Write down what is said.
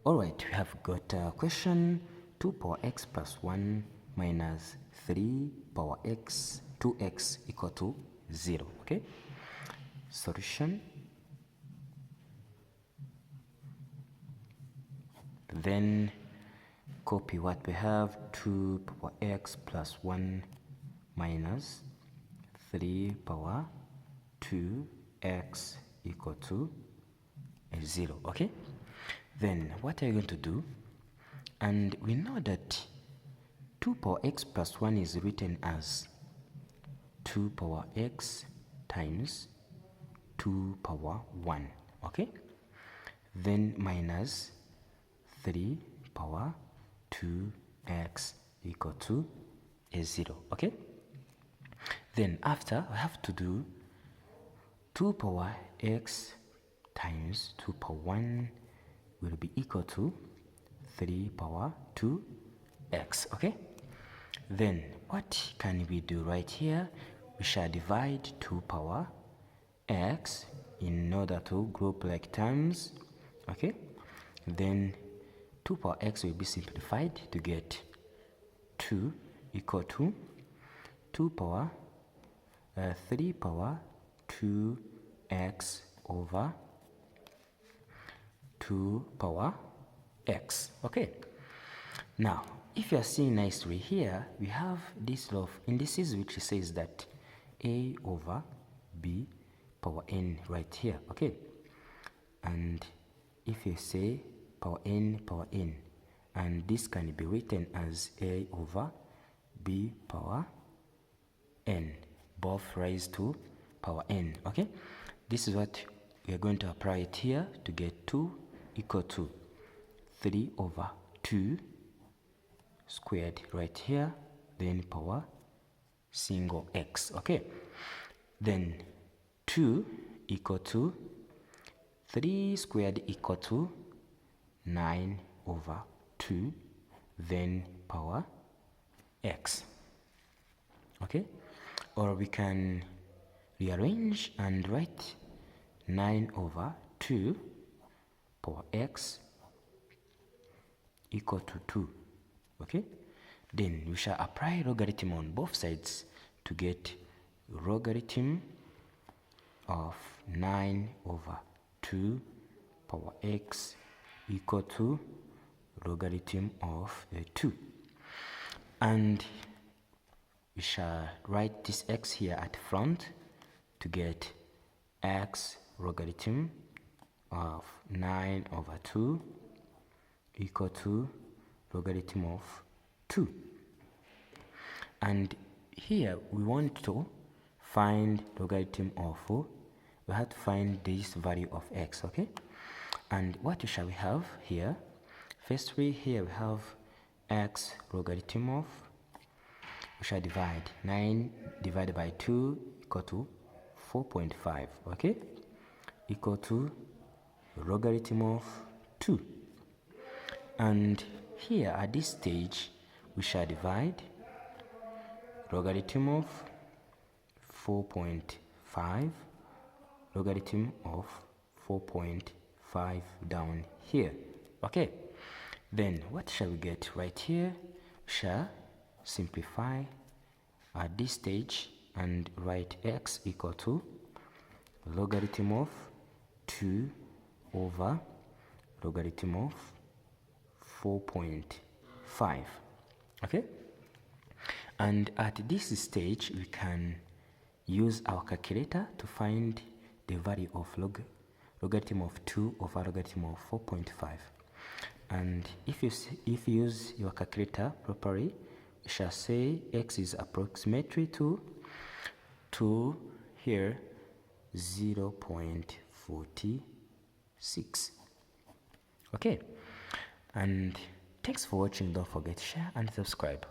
Alright, we have got a question 2 power x plus 1 minus 3 power x 2x equal to 0. Okay, solution. Then copy what we have, 2 power x plus 1 minus 3 power 2x equal to 0. Okay, then what are you going to do? And we know that 2 power x plus 1 is written as 2 power x times 2 power 1. Okay, then minus 3 power 2x equal to 0. Okay, then after I have to do 2 power x times 2 power 1 will be equal to 3 power 2x. Okay, then what can we do right here? We shall divide 2 power x in order to group like terms. Okay, then 2 power x will be simplified to get 2 equal to 2 power 3 power 2x over 2 power x. Okay, now if you are seeing nicely here, we have this law of indices which says that a over b power n right here. Okay, and if you say power n, and this can be written as a over b power n, both raised to power n. Okay, this is what we are going to apply it here to get 2 equal to 3 over 2 squared right here, then power single x. Okay, then 2 equal to 3 squared equal to 9 over 2, then power x. Okay, or we can rearrange and write 9 over 2 power x equal to 2. Okay, then we shall apply logarithm on both sides to get logarithm of 9 over 2 power x equal to logarithm of 2, and we shall write this x here at front to get x logarithm of 9 over 2 equal to logarithm of 2. And here we want to find logarithm of, we have to find this value of x. Okay, and what shall we have here? Firstly, here we have x logarithm of, we shall divide 9 divided by 2 equal to 4.5. okay, equal to logarithm of 2. And here at this stage we shall divide logarithm of 4.5 logarithm of 4.5 down here. Okay, then what shall we get right here? We shall simplify at this stage and write x equal to logarithm of 2 over logarithm of 4.5. okay, and at this stage we can use our calculator to find the value of logarithm of 2 over logarithm of 4.5. and if you use your calculator properly, we shall say x is approximately to here 0.46. okay, and thanks for watching. Don't forget to share and subscribe.